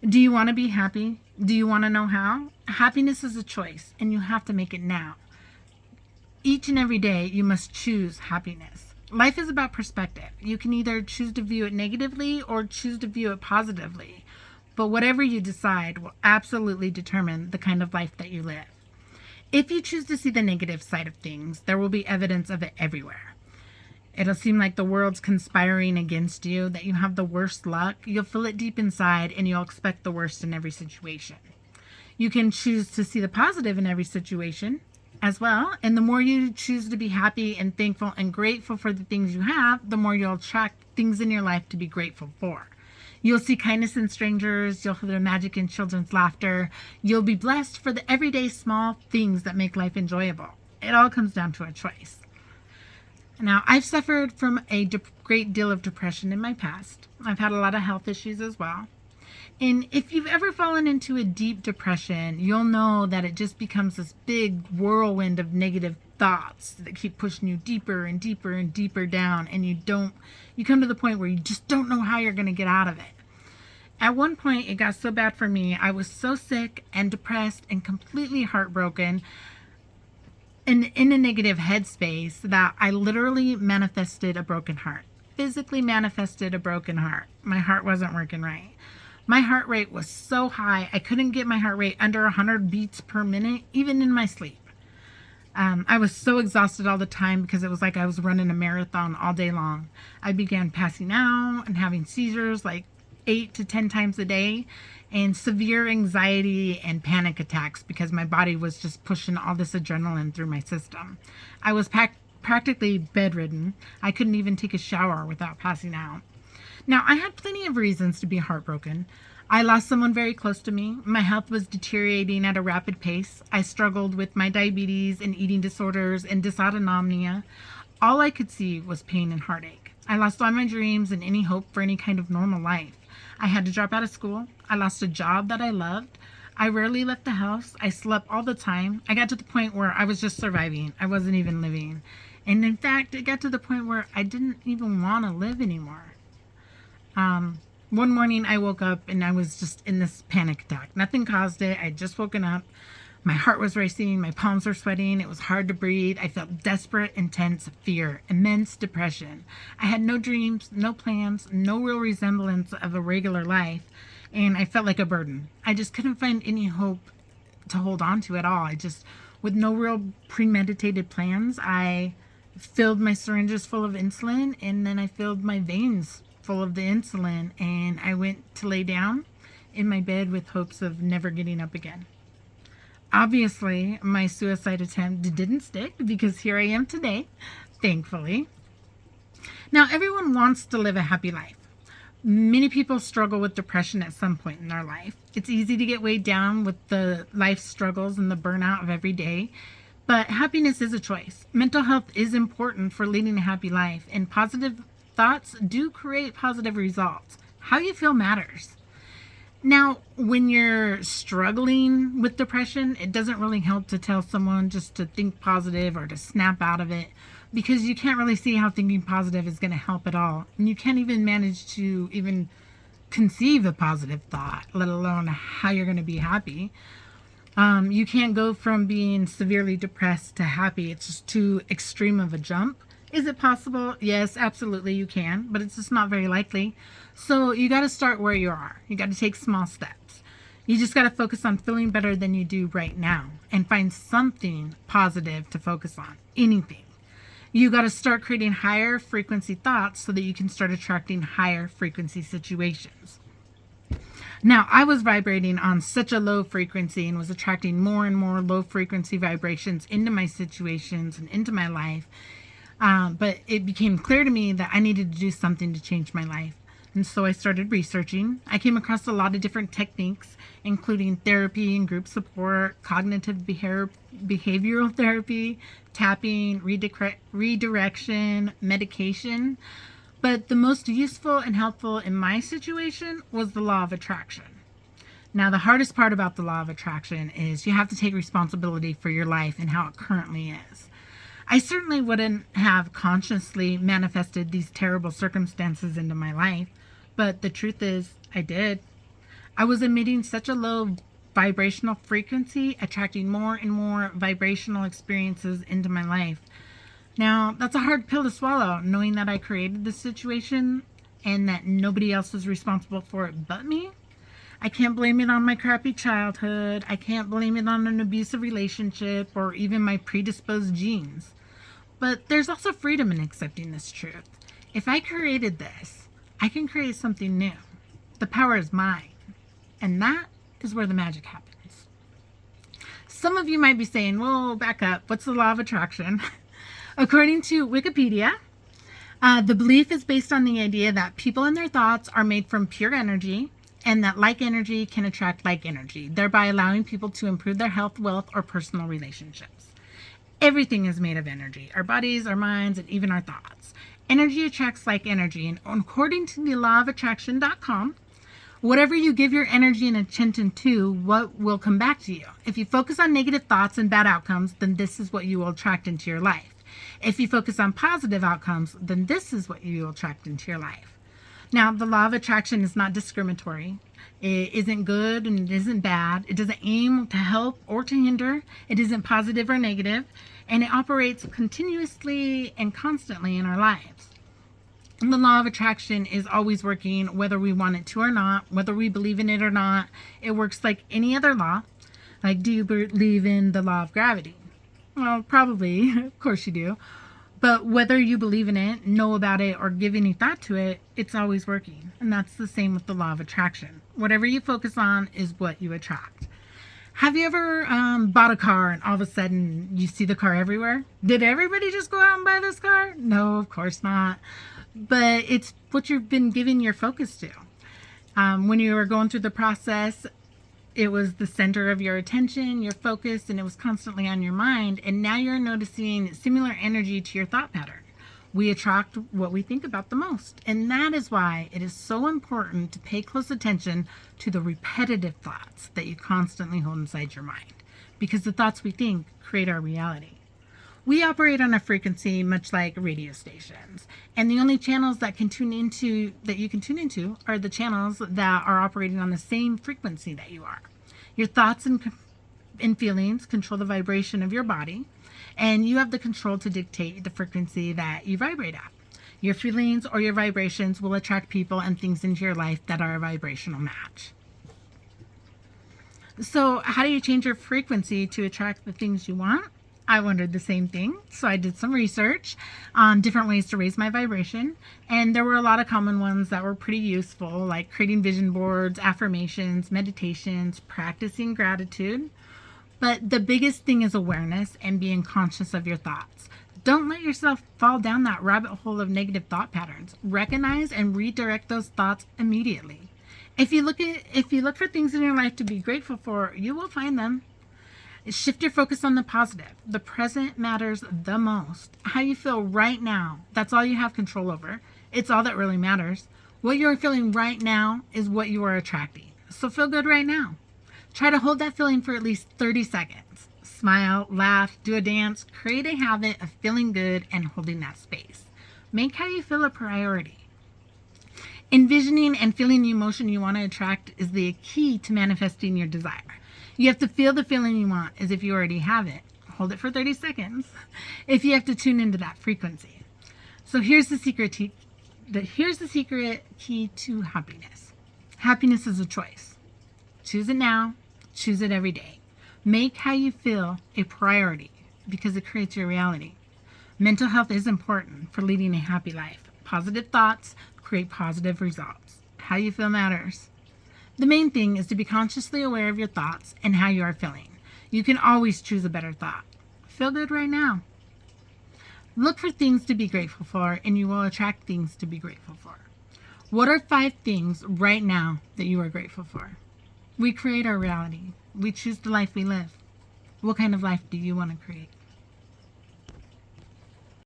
Do you want to be happy? Do you want to know how? Happiness is a choice, and you have to make it now. Each and every day, you must choose happiness. Life is about perspective. You can either choose to view it negatively or choose to view it positively. But whatever you decide will absolutely determine the kind of life that you live. If you choose to see the negative side of things, there will be evidence of it everywhere. It'll seem like the world's conspiring against you, that you have the worst luck. You'll feel it deep inside, and you'll expect the worst in every situation. You can choose to see the positive in every situation as well. And the more you choose to be happy and thankful and grateful for the things you have, the more you'll attract things in your life to be grateful for. You'll see kindness in strangers. You'll hear magic in children's laughter. You'll be blessed for the everyday small things that make life enjoyable. It all comes down to a choice. Now, I've suffered from a great deal of depression in my past. I've had a lot of health issues as well. And if you've ever fallen into a deep depression, you'll know that it just becomes this big whirlwind of negative thoughts that keep pushing you deeper and deeper and deeper down. And you come to the point where you just don't know how you're going to get out of it. At one point, it got so bad for me. I was so sick and depressed and completely heartbroken and in a negative headspace that I literally manifested a broken heart. Physically manifested a broken heart. My heart wasn't working right. My heart rate was so high, I couldn't get my heart rate under 100 beats per minute, even in my sleep. I was so exhausted all the time because it was like I was running a marathon all day long. I began passing out and having seizures like 8 to 10 times a day, and severe anxiety and panic attacks because my body was just pushing all this adrenaline through my system. I was practically bedridden. I couldn't even take a shower without passing out. Now, I had plenty of reasons to be heartbroken. I lost someone very close to me. My health was deteriorating at a rapid pace. I struggled with my diabetes and eating disorders and dysautonomia. All I could see was pain and heartache. I lost all my dreams and any hope for any kind of normal life. I had to drop out of school. I lost a job that I loved. I rarely left the house. I slept all the time. I got to the point where I was just surviving. I wasn't even living. And in fact, it got to the point where I didn't even want to live anymore. One morning I woke up and I was just in this panic attack. Nothing caused it. I had just woken up. My heart was racing. My palms were sweating. It was hard to breathe. I felt desperate, intense fear, immense depression. I had no dreams, no plans, no real resemblance of a regular life. And I felt like a burden. I just couldn't find any hope to hold on to at all. With no real premeditated plans, I filled my syringes full of insulin, and then I filled my veins full of the insulin, and I went to lay down in my bed with hopes of never getting up again. Obviously, my suicide attempt didn't stick because here I am today, thankfully. Now, everyone wants to live a happy life. Many people struggle with depression at some point in their life. It's easy to get weighed down with the life struggles and the burnout of every day, but happiness is a choice. Mental health is important for leading a happy life, and positive thoughts do create positive results. How you feel matters. Now, when you're struggling with depression, it doesn't really help to tell someone just to think positive or to snap out of it, because you can't really see how thinking positive is going to help at all. And you can't even manage to even conceive a positive thought, let alone how you're going to be happy. You can't go from being severely depressed to happy. It's just too extreme of a jump. Is it possible? Yes, absolutely you can, but it's just not very likely. So you got to start where you are. You got to take small steps. You just got to focus on feeling better than you do right now and find something positive to focus on. Anything. You got to start creating higher frequency thoughts so that you can start attracting higher frequency situations. Now, I was vibrating on such a low frequency and was attracting more and more low frequency vibrations into my situations and into my life. But it became clear to me that I needed to do something to change my life. And so I started researching. I came across a lot of different techniques, including therapy and group support, cognitive behavioral therapy, tapping, redirection, medication. But the most useful and helpful in my situation was the law of attraction. Now, the hardest part about the law of attraction is you have to take responsibility for your life and how it currently is. I certainly wouldn't have consciously manifested these terrible circumstances into my life, but the truth is, I did. I was emitting such a low vibrational frequency, attracting more and more vibrational experiences into my life. Now, that's a hard pill to swallow, knowing that I created this situation and that nobody else is responsible for it but me. I can't blame it on my crappy childhood. I can't blame it on an abusive relationship or even my predisposed genes. But there's also freedom in accepting this truth. If I created this, I can create something new. The power is mine. And that is where the magic happens. Some of you might be saying, well, back up. What's the law of attraction? According to Wikipedia, the belief is based on the idea that people and their thoughts are made from pure energy, and that like energy can attract like energy, thereby allowing people to improve their health, wealth, or personal relationships. Everything is made of energy, our bodies, our minds, and even our thoughts. Energy attracts like energy, and according to the law of attraction.com, whatever you give your energy and attention to, what will come back to you. If you focus on negative thoughts and bad outcomes, then this is what you will attract into your life. If you focus on positive outcomes, then this is what you will attract into your life. Now, the law of attraction is not discriminatory. It isn't good and it isn't bad. It doesn't aim to help or to hinder. It isn't positive or negative. And it operates continuously and constantly in our lives. And the law of attraction is always working, whether we want it to or not, whether we believe in it or not. It works like any other law. Like, do you believe in the law of gravity? Well, probably. Of course you do. But whether you believe in it, know about it, or give any thought to it, it's always working. And that's the same with the law of attraction. Whatever you focus on is what you attract. Have you ever bought a car and all of a sudden you see the car everywhere? Did everybody just go out and buy this car? No, of course not. But it's what you've been giving your focus to. When you were going through the process, it was the center of your attention, your focus, and it was constantly on your mind. And now you're noticing similar energy to your thought pattern. We attract what we think about the most. And that is why it is so important to pay close attention to the repetitive thoughts that you constantly hold inside your mind. Because the thoughts we think create our reality. We operate on a frequency much like radio stations. And the only channels that you can tune into are the channels that are operating on the same frequency that you are. Your thoughts and feelings control the vibration of your body, and you have the control to dictate the frequency that you vibrate at. Your feelings or your vibrations will attract people and things into your life that are a vibrational match. So how do you change your frequency to attract the things you want? I wondered the same thing, so I did some research on different ways to raise my vibration, and there were a lot of common ones that were pretty useful, like creating vision boards, affirmations, meditations, practicing gratitude. But the biggest thing is awareness and being conscious of your thoughts. Don't let yourself fall down that rabbit hole of negative thought patterns. Recognize and redirect those thoughts immediately. If you look for things in your life to be grateful for, you will find them. Shift your focus on the positive. The present matters the most. How you feel right now, that's all you have control over. It's all that really matters. What you're feeling right now is what you are attracting. So feel good right now. Try to hold that feeling for at least 30 seconds. Smile, laugh, do a dance, create a habit of feeling good and holding that space. Make how you feel a priority. Envisioning and feeling the emotion you want to attract is the key to manifesting your desire. You have to feel the feeling you want as if you already have it. Hold it for 30 seconds if you have to tune into that frequency. So here's the secret key to happiness. Happiness is a choice. Choose it now. Choose it every day. Make how you feel a priority because it creates your reality. Mental health is important for leading a happy life. Positive thoughts create positive results. How you feel matters. The main thing is to be consciously aware of your thoughts and how you are feeling. You can always choose a better thought. Feel good right now. Look for things to be grateful for, and you will attract things to be grateful for. What are 5 things right now that you are grateful for? We create our reality. We choose the life we live. What kind of life do you want to create?